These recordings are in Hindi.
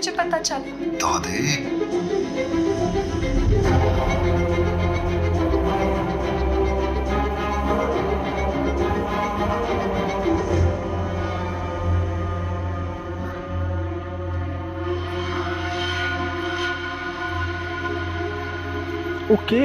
मुझे पता चला। दादी, ओके।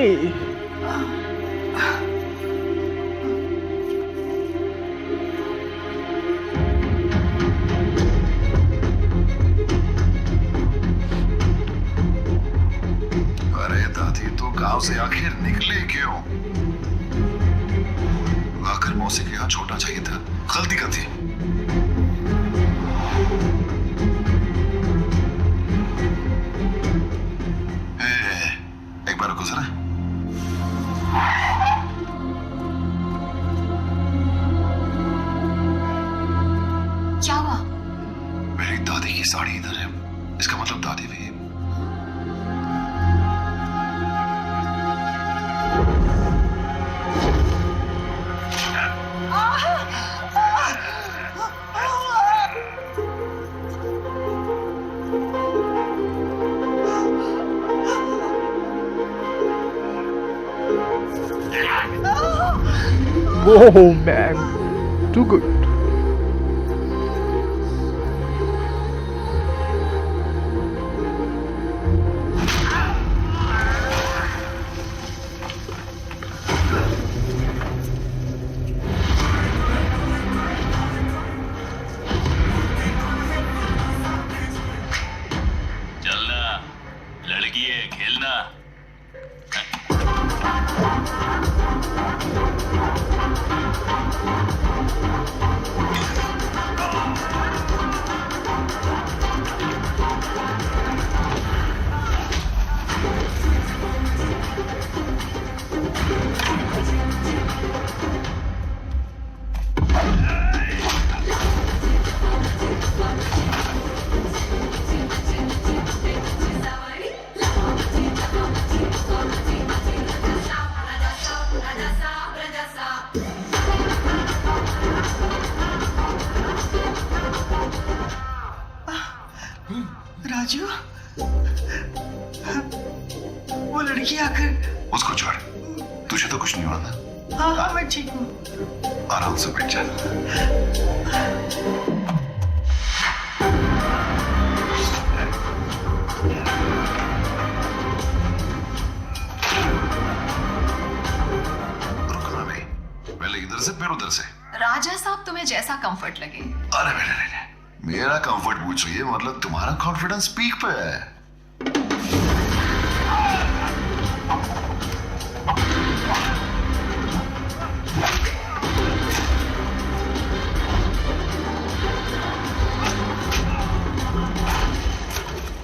अरे दादी, तो गांव से आखिर निकले क्यों? आखिर मौसी के यहाँ छोटा चाहिए था, गलती का थी। एक बार रुको जरा। क्या हुआ? मेरी दादी की साड़ी इधर है, इसका मतलब दादी भी। Whoa, man. Too good. चलना, लड़की है, खेलना। राजू, वो लड़की आकर। उसको छोड़, तुझे तो कुछ नहीं हुआ ना? हाँ हाँ, मैं ठीक हूँ। आराम से बैठ जा। रुकना नहीं, पहले इधर से फिर उधर से। राजा साहब, तुम्हें जैसा कंफर्ट लगे। अरे नहीं, मेरा कंफर्ट पूछ रही है, मतलब तुम्हारा कॉन्फिडेंस पीक पे है।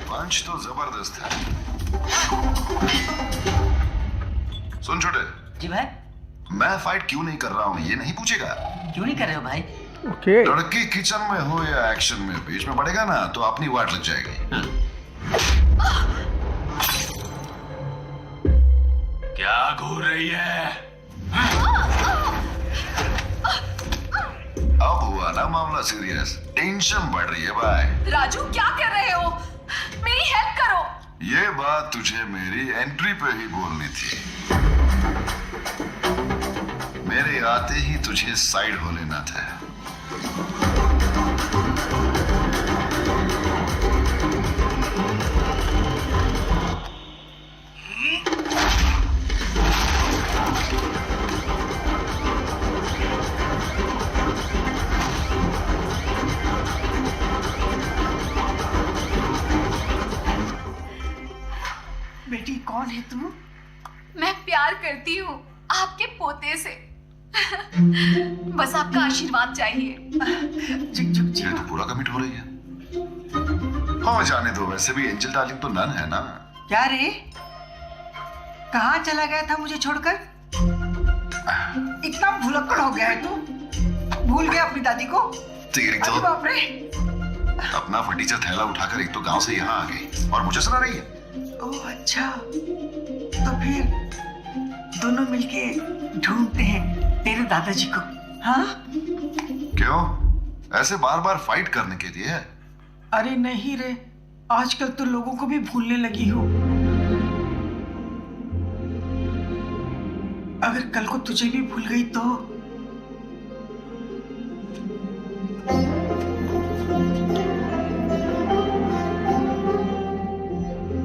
पंच तो जबरदस्त है। सुन छोटे जी भाई। मैं फाइट क्यों नहीं कर रहा हूँ ये नहीं पूछेगा। क्यों नहीं कर रहे हो भाई? Okay. लड़की किचन में हो या एक्शन में, बीच में पड़ेगा ना तो अपनी वाट लग जाएगी। क्या घूर रही है? अब हुआ ना मामला सीरियस, टेंशन बढ़ रही है भाई। राजू, क्या कर रहे हो? मेरी हेल्प करो। ये बात तुझे मेरी एंट्री पे ही बोलनी थी। मेरे आते ही तुझे साइड हो लेना था। बेटी, कौन है तू? मैं प्यार करती हूँ आपके पोते से। बस आपका आशीर्वाद चाहिए। झुक झुक ये झुक। तो पूरा कमिट हो रही है। हाँ जाने दो, वैसे भी एंजल डार्लिंग तो नन है ना। क्या रे, कहाँ चला गया था मुझे छोड़कर? इतना भुलक्कड़ हो गया है तू? भूल गया अपनी दादी को? तेरी अरे तो बाप रे। अपना फर्नीचर थैला उठाकर एक तो गांव से यहाँ आ गई और मुझे सुना रही है। ओह अच्छा, तो फिर दोनों मिलके ढूंढते हैं तेरे दादाजी को। हाँ? क्यों, ऐसे बार बार फाइट करने के लिए? अरे नहीं रे, आजकल तो लोगों को भी भूलने लगी हो। अगर कल को तुझे भी भूल गई तो?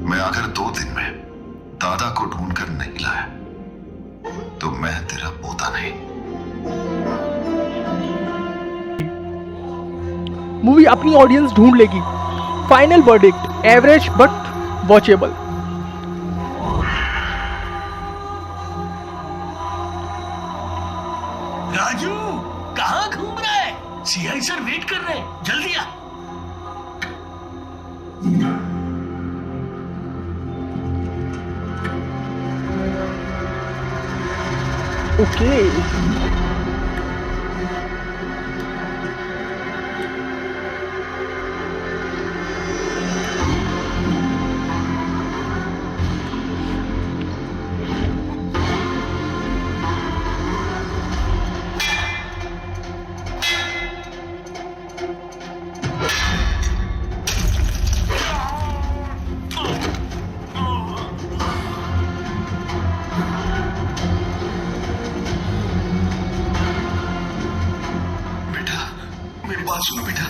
मैं अगर 2 दिन में दादा को ढूंढकर नहीं लाया तो मैं तेरा पोता नहीं। मूवी अपनी ऑडियंस ढूंढ लेगी। Final verdict average but watchable. Raju कहाँ घूम रहा है? सीआई सर वेट कर रहे हैं, जल्दी आ। ओके बेटा मेरी बात सुनो बेटा।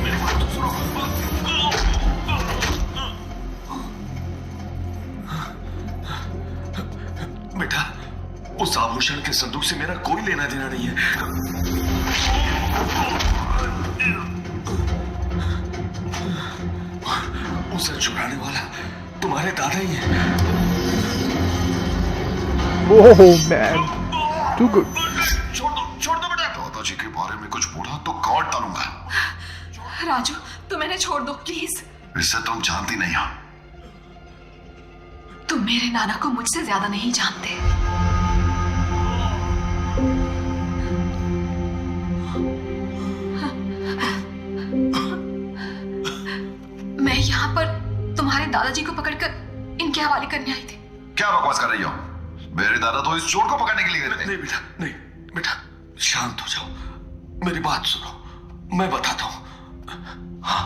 मेरी बात तो सुनो। बेटा उस आभूषण के संदूक से मेरा कोई लेना देना नहीं है। उसे चुराने वाला तुम्हारे दादा ही है। Oh man too good. छोड़ दो बेटा। दादाजी के बारे में कुछ बोला तो काट डालूंगा। राजू तुम इन्हें छोड़ दो प्लीज। इससे तुम जानती नहीं हो। तुम मेरे नाना को मुझसे ज्यादा नहीं जानते। मैं यहाँ पर तुम्हारे दादाजी को पकड़कर इनके हवाले करने आई थी। क्या बकवास कर रही हो? मेरे दादा तो इस चोर को पकड़ने के लिए गए थे। नहीं बेटा, नहीं बेटा, शांत हो जाओ, मेरी बात सुनो, मैं बताता हूं। हाँ,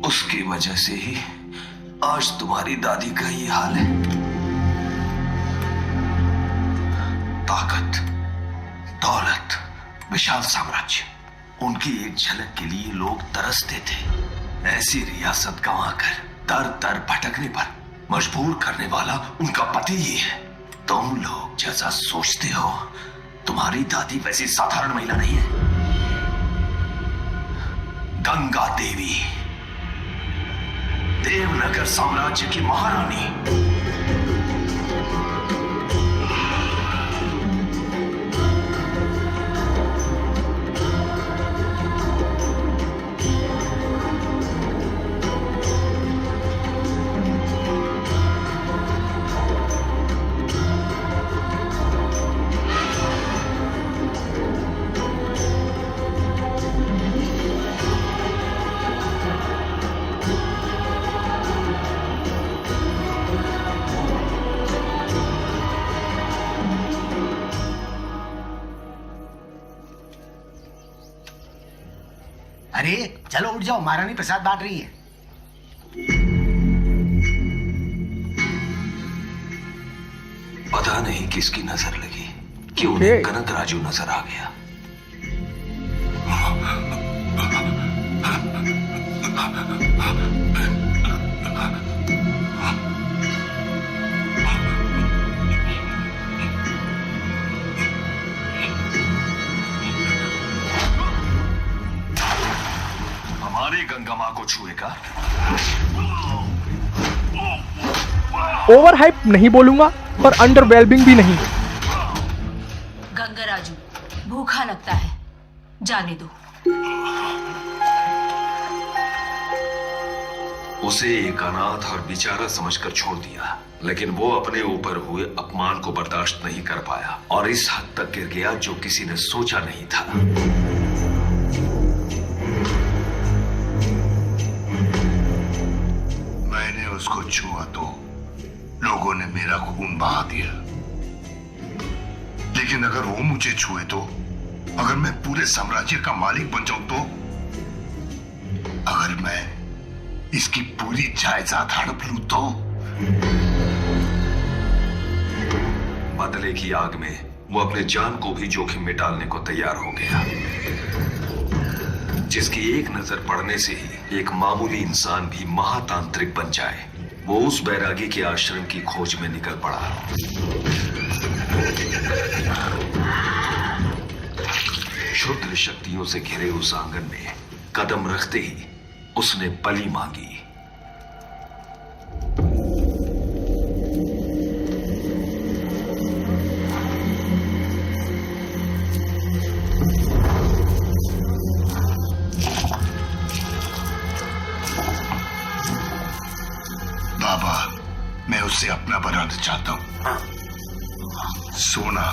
उसकी वजह से ही आज तुम्हारी दादी का ये हाल है। ताकत, दौलत, विशाल साम्राज्य, उनकी एक झलक के लिए लोग तरसते थे। ऐसी रियासत गंवाकर दर दर भटकने पर मजबूर करने वाला उनका पति ही है। तुम लोग जैसा सोचते हो, तुम्हारी दादी वैसी साधारण महिला नहीं है। गंगा देवी, देवनगर साम्राज्य की महारानी। अरे चलो उठ जाओ, महारानी प्रसाद बांट रही है। पता नहीं किसकी नजर लगी कि उन्हें कनक राजू नजर आ गया। हमारी गंगा मां को छुएगा। ओवर हाइप नहीं बोलूंगा पर अंडरवेलमिंग भी नहीं। गंगा राजू भूखा लगता है, जाने दो। उसे एक अनाथ और बेचारा समझकर छोड़ दिया, लेकिन वो अपने ऊपर हुए अपमान को बर्दाश्त नहीं कर पाया और इस हद तक गिर गया जो किसी ने सोचा नहीं था। मैंने उसको छुआ तो लोगों ने मेरा खून बहा दिया, लेकिन अगर वो मुझे छुए तो अगर मैं पूरे साम्राज्य का मालिक बन जाऊं तो? अगर मैं इसकी पूरी जायदाद हड़प लूं तो? बदले की आग में वो अपने जान को भी जोखिम में डालने को तैयार हो गया, जिसकी एक नजर पड़ने से ही एक मामूली इंसान भी महातांत्रिक बन जाए। वो उस बैरागी के आश्रम की खोज में निकल पड़ा। क्षुद्र शक्तियों से घिरे उस आंगन में कदम रखते ही उसने बलि मांगी। बाबा, मैं उससे अपना बनाना चाहता हूं। सोना